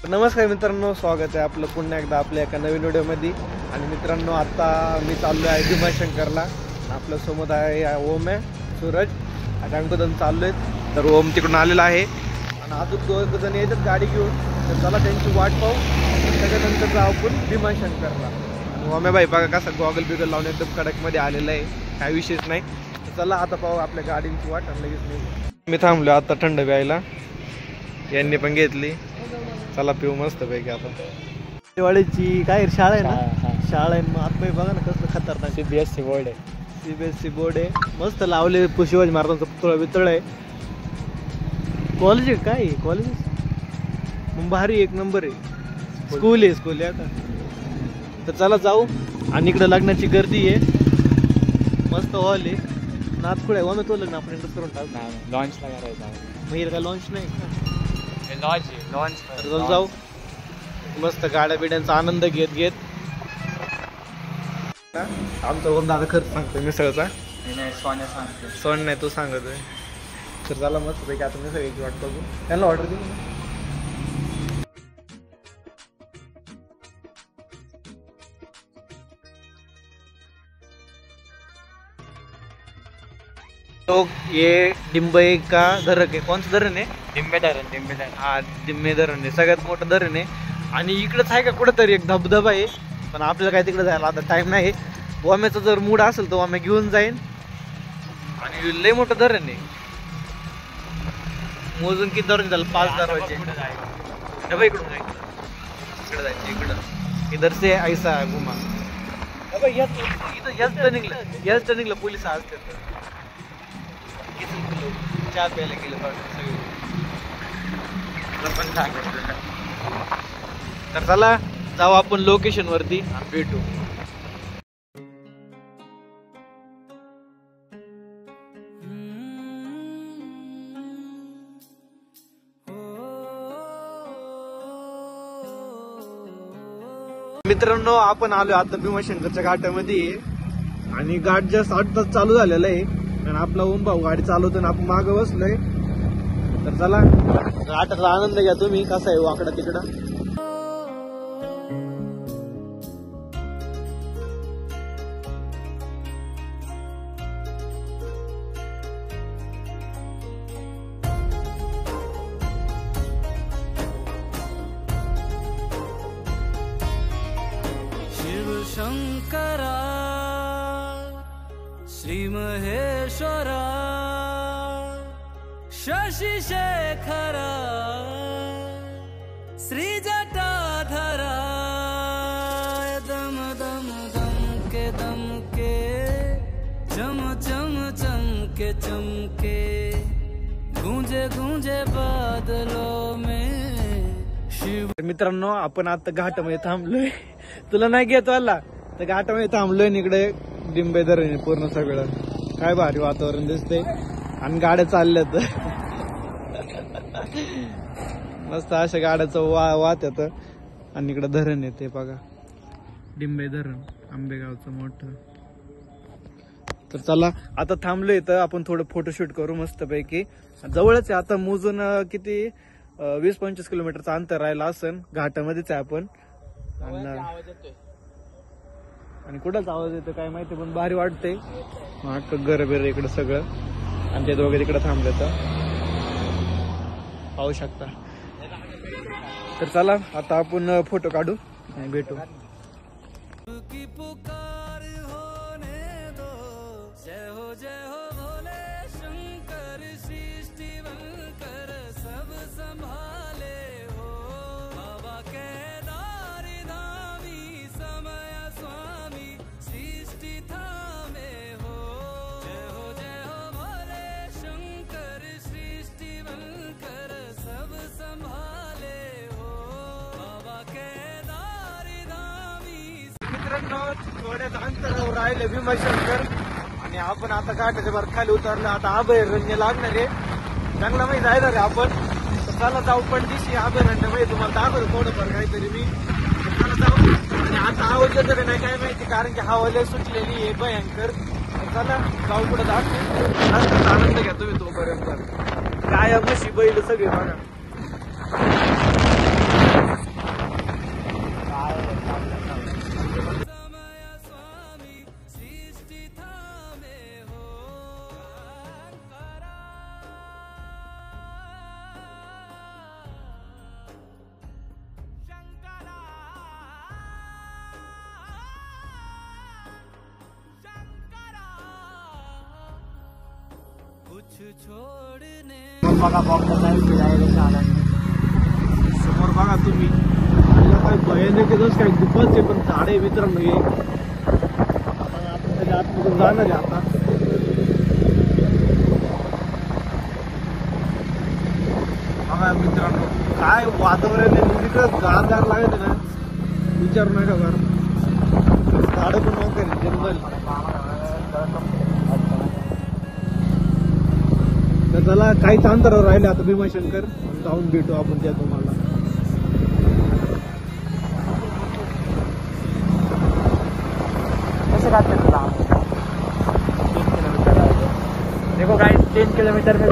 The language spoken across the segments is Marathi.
नमस्कार मित्रांनो, स्वागत आहे आपलं पुन्हा एकदा आपल्या एका नवीन व्हिडिओमध्ये। आणि मित्रांनो, आता मी चाललो आहे भीमाशंकरला। आपल्या सोबत आहे ओम आहे, सूरज आणि अंकुदन चाललोय। तर ओम तिकडून आलेला आहे आणि अजून दोघं जण येतात गाडी घेऊन। तर चला त्यांची वाट पाहू, त्याच्यानंतर जाऊ आपण भीमाशंकरला। आणि ओम्या भाई बघा कसा गॉगल बिगल लावून एकदम कडकमध्ये आलेला आहे, काही विशेष नाही। तर चला आता पाहू आपल्या गाडींची वाट आणि लगेच निघू। मी थांबलो आता थंड प्यायला, यांनी पण घेतली। चला पिऊ मस्त पैकी आता। दिवाळीची काय शाळा आहे ना, शाळा आहे। मग आता बघा ना कसं खतरनाक CBSE बोर्ड आहे, CBSE बोर्ड आहे। मस्त लावले शिवाजी महाराजांचा पुतळा बितळ आहे। कॉलेज आहे काय, कॉलेज मग भारी एक नंबर आहे। स्कूल आहे, स्कूल आहे आता। तर चला जाऊ। आणि इकडे लग्नाची गर्दी आहे, मस्त हॉल आहे। नाथपुडे आहे, तो लग्न आपण इंटरेस्ट करून टाकू। लॉन्चला करायचं मग का लॉन्च नाही का? लॉन्च जाऊ मस्त गाड्या बिड्यांचा आनंद घेत घेत। आमचा ओम दादा खर्च सांगतोय मिसळचा, सोन्या सांगतो। सोन नाही तू सांगतोय। तर चला मस्त पैकी आता मिसळची वाट बघू, त्यांना ऑर्डर देऊ। तो ये डिंबई का धरण आहे, कोणतं धरण आहे? डिंबे धरण। हा, डिंबे धरण आहे, सगळ्यात मोठं धरण आहे। आणि इकडेच आहे का कुठेतरी एक धबधबा आहे, पण आपल्याला काय तिकडे जायला आता टाइम नाही। वाम्याचा जर मूड असेल तर वाम्या घेऊन जाईन। आणि लय मोठं धरण आहे, मोजून किती धरण झालं? 5 दरवाजे। डबा इकडून जायचं, इकडे जायचं, इकडं इधर से ऐसा घुमा। याच टर्निंगला पोलीस असतात। चहा प्यायला गेलं तर चला जाऊ आपण लोकेशन वरती आणि भेटू। मित्रांनो, आपण आलो आता भीमाशंकरच्या घाटामध्ये आणि घाट जस्ट 8 तास चालू झालेला आहे। आणि आपला ओम भाऊ गाडी चालवतो आणि आपण मागे बसलोय। तर चला घाटाचा आनंद घ्या तुम्ही, कसा आहे वाकडा तिकडा। शिव शंकरा श्री महेश्वरा शशि शेखरा श्री जटाधरा दम दम दम के चम चम चमके चमके गूंजे गूंजे बादलों में शिव। मित्रांनो, आपण आता घाटामध्ये थांबलोय, तुला नाही घेतो आला तर घाटामध्ये थांबलोय। इकडे डिंबे धरण पूर्ण सगळं, काय भारी वातावरण दिसतंय आणि गाड्या चालल्यात मस्त अशा गाड्याचं वाहत येत। आणि इकडे धरण आहे ते बघा, डिंबे धरण आंबेगावचं मोठं। तर चला आता थांबलोय तर आपण थोडं फोटोशूट करू मस्त पैकी। जवळच आहे, आता मोजून किती 20-25 किलोमीटरचं अंतर राहिलं असन। घाटामध्येच आहे आपण आणि कुठंच आवाज येतो काय माहिती, पण भारी वाटतंय। घर बिर इकडं सगळं, आणि ते दोघे तिकडे थांबले तर पाहू शकता। तर चला आता आपण फोटो काढू आणि भेटू। मित्रांनो, थोड्याच अंतरावर राहिले भीमाशंकर आणि आपण आता घाटाच्या भर खाली उतरलो। आता अभयारण्य लागणार आहे, जंगलामध्ये जायला रे आपण। तर चला जाऊ, पण दिशी अभयारण्यामध्ये तुम्हाला दाखवतो थोडंफार काहीतरी मी। चला जाऊ। आणि आता आवाज येतो नाही काय माहिती, कारण की हवा लय सुटलेली आहे भयंकर। चला जाऊ पुढे दाखवतो, आनंद घ्या तुम्ही तोपर्यंत। काय म्हशी बैल सगळे बघा। कुछ छोड़ने बघा बॉम्बला जाईल फिरायला आला समोर बघा तुम्ही आणि काय भयानक आहे, काय गुफाच आहे पण झाड आहे मित्रांनो हे. आपण त्याच्या आतमधून जाणार आहे आता. बघा मित्रांनो काय वातावरण आहे, तिकडं गारगार लागत आहे ना, विचारू नका बरं. झाडं पण नव्हते जंगल. तर त्याला काहीच अंतरावर राहिले आता भीमाशंकर, जाऊन भेटू आपण त्या तुम्हाला. कसं राहतं तुला 3 किलोमीटर देखो गाइस 3 किलोमीटर में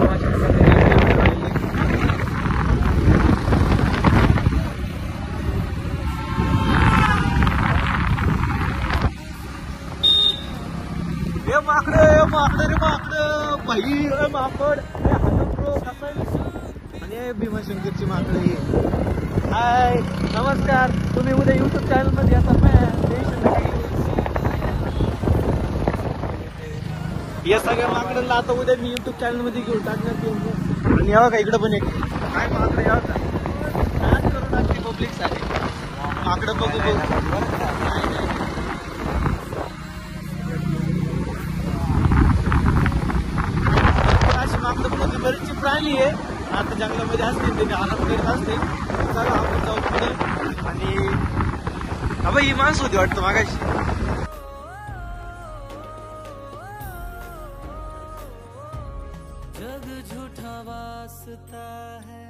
माकड रे माकड बाई माकड आणि भीमाशंकरची माकड. हाय नमस्कार, तुम्ही उद्या युट्यूब चॅनल मध्ये येतात या सगळ्या माकडांना आता उद्या मी युट्यूब चॅनल मध्ये घेऊन टाकणार. आणि यावं का इकडं पण एक काय माकड यावं का करून टाकते पब्लिक साठी माकडं बघू बरेचसे प्राणी आहे आता जंगलामध्ये असते, ते आराम करत असते. चला आपण जाऊ पुढे. आणि अबा ही माणसं होती वाटतं मागाशी. जग झूठा वास्ता है,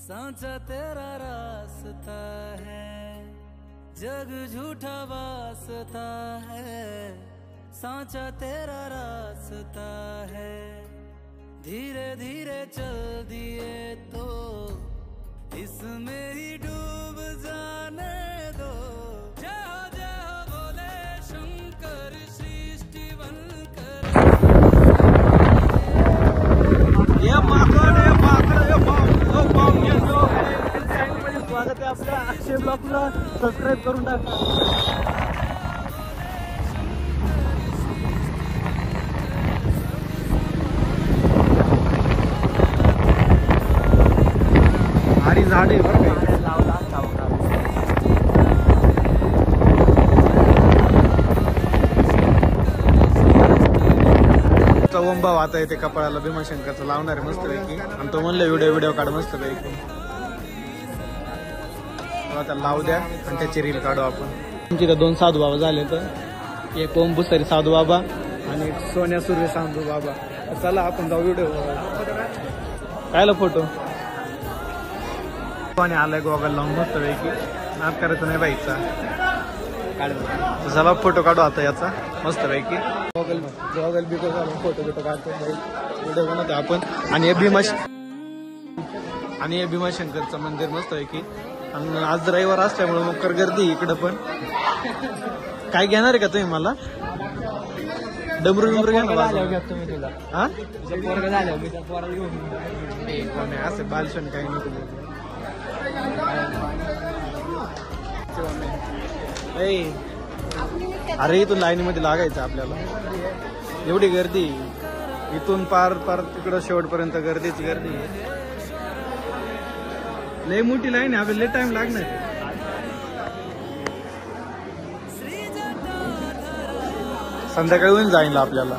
सांचा तेरा रास्ता है. जग झूठा वास्ता है, सांचा तेरा रास्ता है. धीरे धीरे चल दिए तो इसमें ही डूब जाने दो. जय जय बोले शंकर सृष्टि बनकर. ये माकड स्वागत आहे आपल्या अक्षय ब्लॉगला. सबस्क्राईब करून टाका. भारी झाड आहे बरं का. वंबा वाहता येते कपाळाला भीमाशंकरचं लावणार आहे मस्त पैकी. आणि तो म्हणलं व्हिडिओ काढ मस्त पैकी. आता लावू द्या आणि त्याची रील काढू आपण. तिथं 2 साधू बाबा झाले, तर एक ओम भुसारी साधू बाबा आणि एक सोन्या सूर्य साधू बाबा. चला आपण जाऊ व्हिडिओ कायला फोटो. आणि आलाय गॉगल लावून मस्त पैकी. नाद करायचं नाही बाईचा. चला फोटो काढू आता याचा मस्त पैकी. गॉगल बिगल घालून फोटो काढतो, व्हिडिओ बनवतो आपण. आणि हे भीमाशंकरचं मंदिर मस्त पैकी. आणि आज रविवार असल्यामुळे मकर गर्दी इकडं पण. काय घेणार आहे का तुम्ही मला? डमरू घेणार तुम्ही तुला हा पोरग झालं मी पोराला घेऊन असं बालशण काही नाही. अरे इथून लाईनीमध्ये लागायचं आपल्याला. एवढी गर्दी इथून पार तिकडं शेवटपर्यंत गर्दीच गर्दी. लय मोठी लाईन आहे, आपल्याला लय टाइम लागणार. संध्याकाळी होऊन जाईल आपल्याला.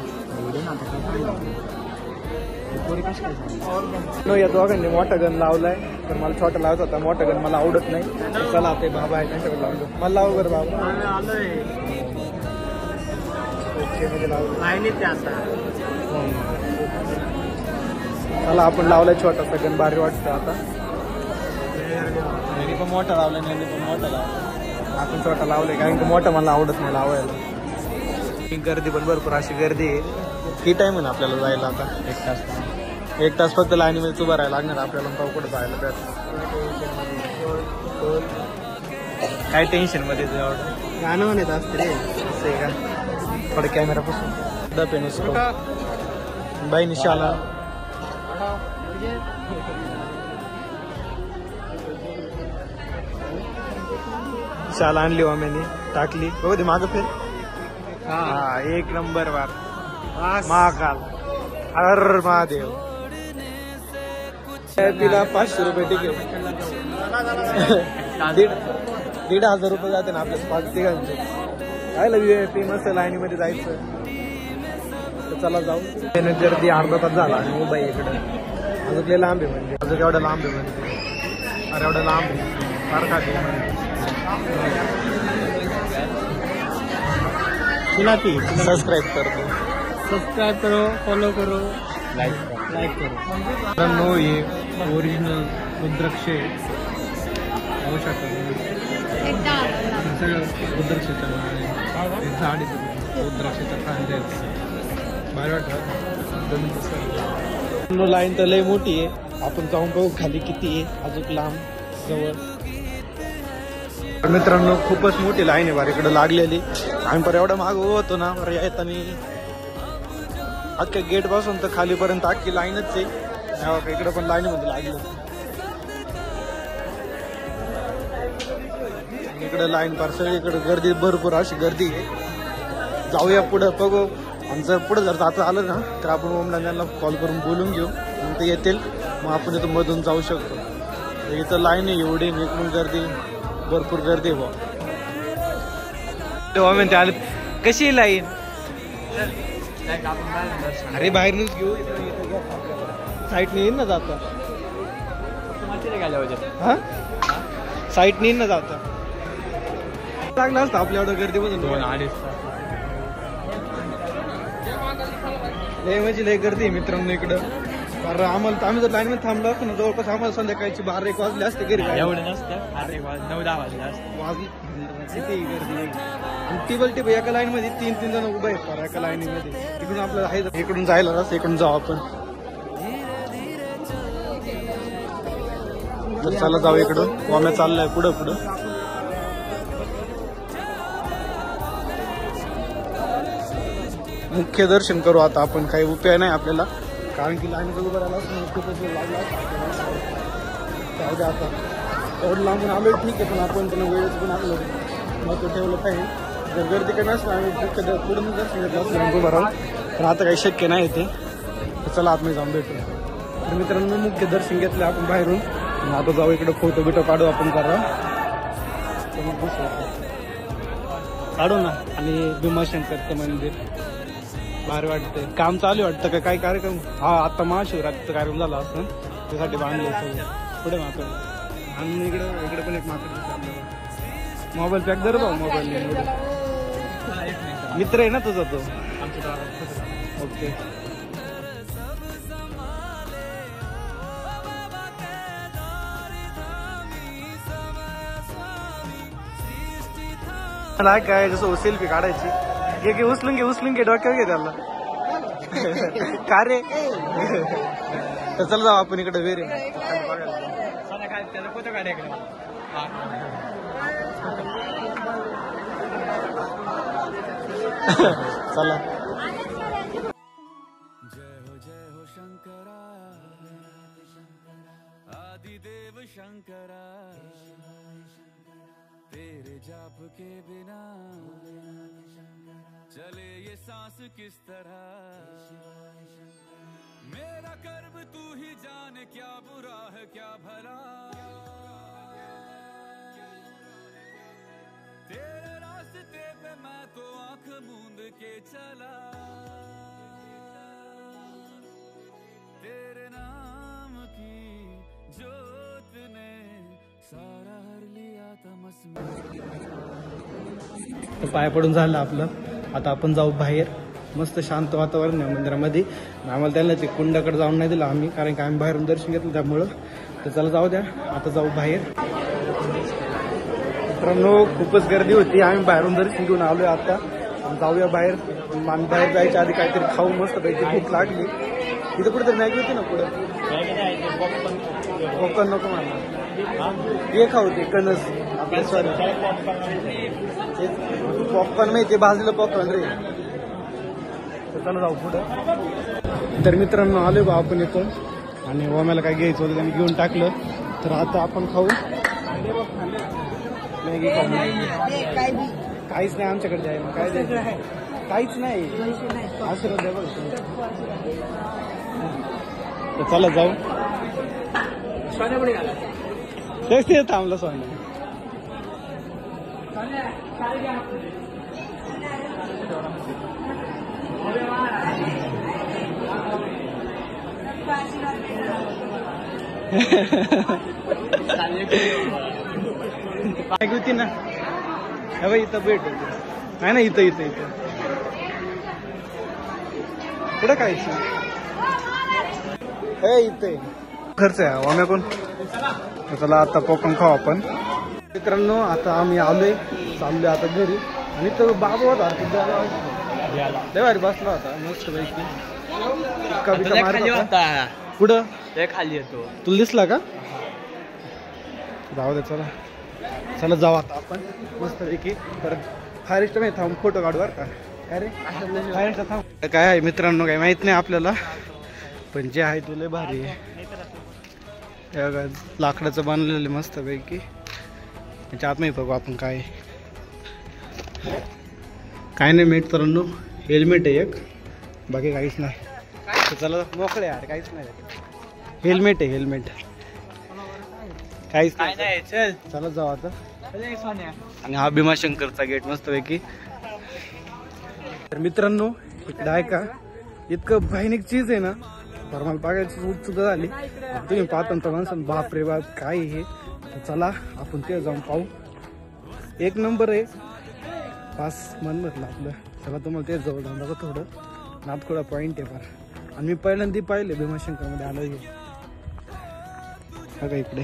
या दोघांनी मोठा गन लावलाय, तर मला छोटा लावत होता. मोठा गन मला आवडत नाही. चला ते बाबा आहे त्यांच्याकडे लावून दो. मला लावू बरं बाबा. चला आपण लावलाय छोटासा गन, भारी वाटतं. आता मी पण मोठा लावलाय, नाही पण मोठा लावला. आपण छोटा लावलाय कारण की मोठा मला आवडत नाही लावायला. गर्दी पण भरपूर अशी गर्दी आहे. किती टाइम आहे ना आपल्याला जायला आता? 1 तास फक्त लाईनीमध्ये उभं राहायला लागणार आपल्याला. पाहू कुठं जायला भेट. काय टेन्शन मध्ये एवढं गाणं म्हणत असते रे. असं आहे का? थोडं कॅमेरा पासून दपेनेस बाई निशाला. शाला आणली आम्ही, टाकली बघ मागं फिर. हा 1 नंबर वार महाकाल. हर महादेव. तिला 500 रुपये तिकीट. 1,500 रुपये जाते ना आपल्या 5 तिघांचे. काय VIP मस्त लाईनीमध्ये जायचं. तर चला जाऊ. त्याने गर्दी अर्धा तास झाला आणि मुंबई इकडे अजून लय लांब आहे म्हणजे अजून एवढं लांब आहे म्हणजे अरे एवढं लांब आहे फार खाते. सबस्क्राईब करो फॉलो करो लाईक करो. मित्रांनो हे ओरिजिनल रुद्राक्ष होऊ शकतं सगळं रुद्राक्षाचं झाड आहे रुद्राक्षाचं फांदे भारी वाटतं. लाईन तर लय मोठी आहे. आपण जाऊन बघू खाली किती आहे अजून लांब जवळ. मित्रांनो खूपच मोठी लाईन आहे बारीकडे लागलेली. आम्ही पर एवढं माग होतो ना बरं येताना अख्ख्या गेट पासून तर खालीपर्यंत अख्खी लाईनच आहे. इकडे पण लाईनीमध्ये लागलं. इकडे लाईन पार सगळीकडे गर्दी भरपूर अशी गर्दी आहे. जाऊया पुढं बघू. आणि जर पुढे जर जाता आलं ना तर आपण ओमला कॉल करून बोलून घेऊ मग ते येतील. मग आपण इथं मधून जाऊ शकतो. इथं लाईन आहे एवढी इकडून गर्दी भरपूर गर्दी आहे तेव्हा म्हणते आले कशी लाईन. अरे बाहेरनच घेऊ साईटने येईन ना जाता. हा साईटने येईन ना जाता लागला असतं आपल्या एवढं गर्दी बसून 2-2.5 तास. लय म्हणजे लय गर्दी आहे मित्रांनो इकडं. कारण आम्ही जर लाईन मध्ये थांबलो असतो ना जवळपास आम्हाला संध्याकाळची 12-1 वाजले असते घरी. एवढे नसतं 9-10 वाजले किती गर्दी. आणि टेबल एका लाईन मध्ये 3-3 जण उभे आहेत एका लाईनीमध्ये. इकडून आपल्याला आहे इकडून जायला रस्ता इकडून जाऊ आपण. तर चला जाऊ इकडून. वाम्या चाललाय पुढं पुढं. मुख्य दर्शन करू आता आपण. काही उपाय नाही आपल्याला कारण की लाईन उभं राहिला असं खूपच वेळ लागला. आता एवढं लांबून आलो ठीक आहे पण आपण त्यांना वेळेच पण आपलं महत्व ठेवलं पाहिजे. जर गर्दी काही नसलं आम्ही पुढून दर्शन घेतलं असलं लांब उभं राहून पण आता काही शक्य नाही ते. चला आतमध्ये जाऊन भेटू. तर मित्रांनो मुख्य दर्शन घेतलं आपण बाहेरून. आता जाऊ इकडे फोटो बिटो काढू आपण करा काढू ना. आणि भीमाशंकरचं मंदिर भारी वाटतंय. काम चालू वाटतं का काही कार्यक्रम. हा आता महाशिवरात्रीचा कार्यक्रम झाला असतं त्यासाठी बांधले पुढे माकड. आणि इकडे पण एक माकड. मोबाईल पॅक दर भाऊ मोबाईल मित्र आहे ना तुझा तो. ओके मला काय जसं सेल्फी काढायची घे उचलून घे डोक्यावर घे त्याला का रे. तर चला जाऊ आपण इकडे वेरे चला. जय हो शंकरा आदिदेव शंकरा तेरे जाप के बिना चले ये सांस किस तरह. मेरा कर्म तू ही जाने क्या बुरा है क्या भला. तेरे रास्ते पे मैं तो आंख मूंद के चला. तेरे नाम की जोत ने सारा हर लिया तमस में. पाय पडून झालं आपलं. आता आपण जाऊ बाहेर. मस्त शांत वातावरण आहे मंदिरामध्ये. आम्हाला त्यांना ते कुंडाकडे जाऊन नाही दिलं आम्ही कारण की आम्ही बाहेरून दर्शन घेतलं त्यामुळं. तर चला जाऊ द्या आता जाऊ बाहेर. मित्रांनो खूपच गर्दी होती. आम्ही बाहेरून दर्शन घेऊन आलोय आता. जाऊया बाहेर. बाहेर जायच्या आधी काहीतरी खाऊ मस्त पैकी भूक लागली. इथं कुठेतरी मॅगी होती ना पुढं. पॉपकॉर्न नको मला हे खाऊ ते कणस आपल्या सॉरी पॉपकॉर्न माहिती भाजलेलं पॉपकॉर्न रे. तर चला जाऊ पुढं. तर मित्रांनो आलोय बा आपण इथून आणि ओम्याला काय घ्यायचं होतं त्यांनी घेऊन टाकलं. तर आता आपण खाऊ मॅगी खाऊ. काहीच नाही आमच्याकडे आहे काय द्यायचं. काहीच नाही आशीर्वाद आहे बघ. तर चला जाऊ. तेच ते थांबलं सोन्या. होती ना हे इथं भेट आहे ना. इथं इथं इथं पुढं काय हे इथे खर्च आहे आम्ही कोण. चला आता पॉपकॉर्न खाऊ आपण. मित्रांनो आता आम्ही आलोय चाललोय आता घरी. आणि तो बाबा होता देवारी बसला होता मस्त पैकी. पुढं खाली येतो तुला दिसला का. जाऊ दे चला चला जाऊ आता आपण मस्त पैकी. परत फायरिस्ट नाही थांब फोटो काढू बरं का. काय रे फायरिस्ट थांब. काय आहे मित्रांनो काही माहित नाही आपल्याला पण जे आहे तुला भारी आहे. लाकडाचं बांधलेलं मस्त पैकी. त्याच्या आत नाही बघू आपण काय काय नाही. मित्रांनो हेल्मेट आहे एक बाकी काहीच नाही. तर चला मोकळे यार काहीच नाही. हेल्मेट आहे हेल्मेट काहीच नाही. चल चला जाऊ आता. आणि हा भीमाशंकरचा गेट मस्त पैकी. तर मित्रांनो इकडे आहे का इतकं भयानक चीज आहे ना. तर मला बघायची उत्सुकता झाली. तुम्ही पाहता तर माणसं बाप रे बाप काय हे. तर चला आपण ते जाऊन पाहू. एक नंबर आहे पास मन म्हटलं आपलं. चला तुम्हाला तेच जवळ जाऊन बघा. थोडं नाथखोळा पॉईंट आहे फार. आणि मी पहिल्यांदा पाहिले भीमाशंकरमध्ये आलो बघा. इकडे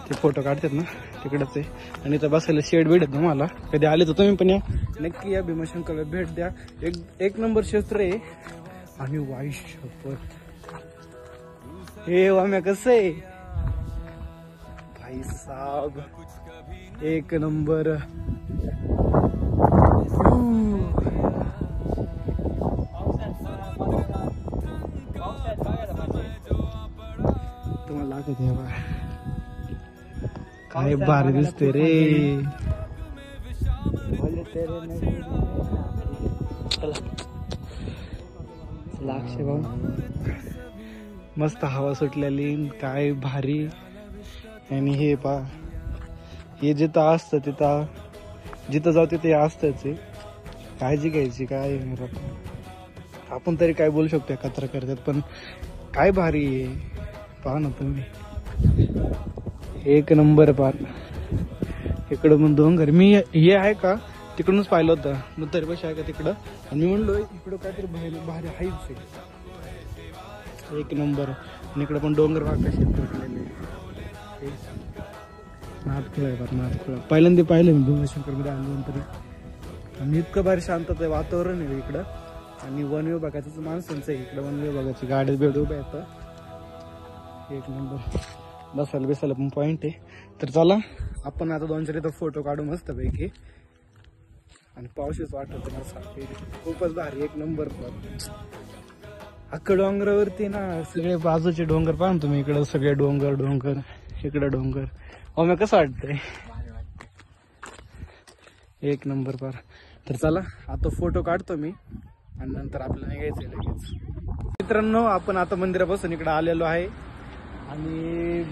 ते फोटो काढतात ना तिकडंच आहे. आणि इथं बसायला शेड भेटत तुम्हाला. कधी आले तर तुम्ही पण या नक्की या भीमाशंकरला भेट द्या. एक नंबर क्षेत्र आहे. आणि वाई शपथ हे आम्ही कसं आहे भाई साहब एक नंबर. तुम्हाला लागत आहे बा काय भारी दिसते रे. लाक्षे भाऊ मस्त हवा सुटलेली काय भारी. आणि हे पा हे जिथं असतं तिथं जिथं जाऊ तिथे असतंच. काळजी घ्यायची काय आपण तरी काय बोलू शकतो. एकत्र करतात पण काय भारी आहे पहा ना तुम्ही. एक नंबर पार. इकडं मग डोंगर मी हे आहे का तिकडूनच पाहिलं होतं. मग तरी पैसे आहे का तिकडं. आणि मी म्हणलो इकडं काहीतरी भारी हाईच आहे. एक नंबर. आणि इकडं पण डोंगर भाग कसे तुटलेले. नाथखोळा आहे बरं नाथखोळा. पहिल्यांदा पाहिलं मी भीमाशंकरमध्ये आलो तरी. आणि इतकं भारी शांतता वातावरण आहे इकडं. आणि वन विभागाचं माणसांचं आहे इकडं. वन विभागाची गाडी बेड उभ्या येतं. एक नंबर बसायला बिसायला पण पॉईंट आहे. तर चला आपण आता 2-4 इथं फोटो काढू मस्त पैकी. आणि पावशीच वाटत खूपच भारी एक नंबर. अख्खा डोंगरावरती ना सगळे बाजूचे डोंगर पाहा ना तुम्ही. इकडं सगळे डोंगर डोंगर इकडं डोंगर. मग कसं वाटतंय एक नंबर पार. तर चला आता फोटो काढतो मी आणि नंतर आपल्याला निघायचंय लगेच. मित्रांनो आपण आता मंदिरापासून इकडे आलेलो आहे. आणि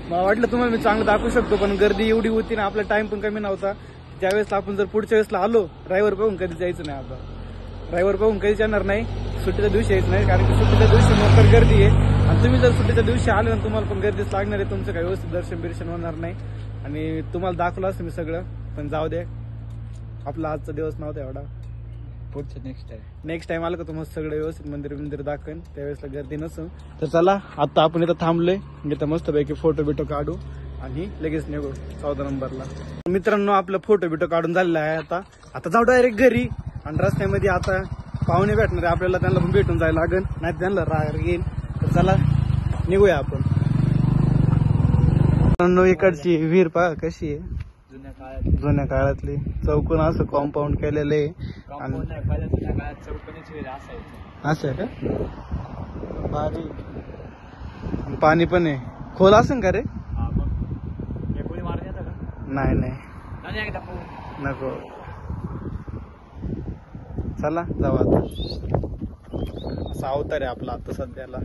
मला वाटलं तुम्हाला मी चांगलं दाखवू शकतो पण गर्दी एवढी होती ना. आपला टाइम पण कमी नव्हता. ज्यावेळेस आपण जर पुढच्या वेळेसला आलो ड्रायव्हर पाहून कधी जायचं नाही. आता ड्रायव्हर पाहून कधीच येणार नाही. सुट्टीच्या दिवशी यायचं नाही कारण की सुट्टीच्या दिवशी मोकर गर्दी आहे. आणि तुम्ही जर सुट्टीच्या दिवशी आले ना तुम्हाला पण गर्दीच लागणार आहे. तुमचं काही व्यवस्थित दर्शन बिर्शन होणार नाही. आणि तुम्हाला दाखवलं असं मी सगळं पण जाऊ दे. आपला आजचा दिवस नव्हता एवढा. पुढचं नेक्स्ट टाइम आलं का तुम्हाला सगळं व्यवस्थित मंदिर दाखवेन. त्यावेळेसला गर्दी नसून. तर चला आता आपण इथं थांबलोय. इथं मस्तपैकी फोटो बिटो काढू आणि लगेच निघू 14 नंबरला. मित्रांनो आपलं फोटो बिटो काढून झालेला आहे. आता जाऊ डायरेक्ट घरी. आणि रस्त्यामध्ये आता पाहुणे भेटणार आहे आपल्याला. त्यांना पण भेटून जायला लागेल नाही त्यांना राग येईल. तर चला निघूया आपण. इकडची विहीर पहा कशी आहे. जुन्या काळातली चौकोन असं कॉम्पाऊंड केलेलं आहे. असं का भारी. पाणी पण आहे. खोल असेल का रे. नाही नको. चला जाऊ आता. असा अवतार आहे आपला आता सध्याला.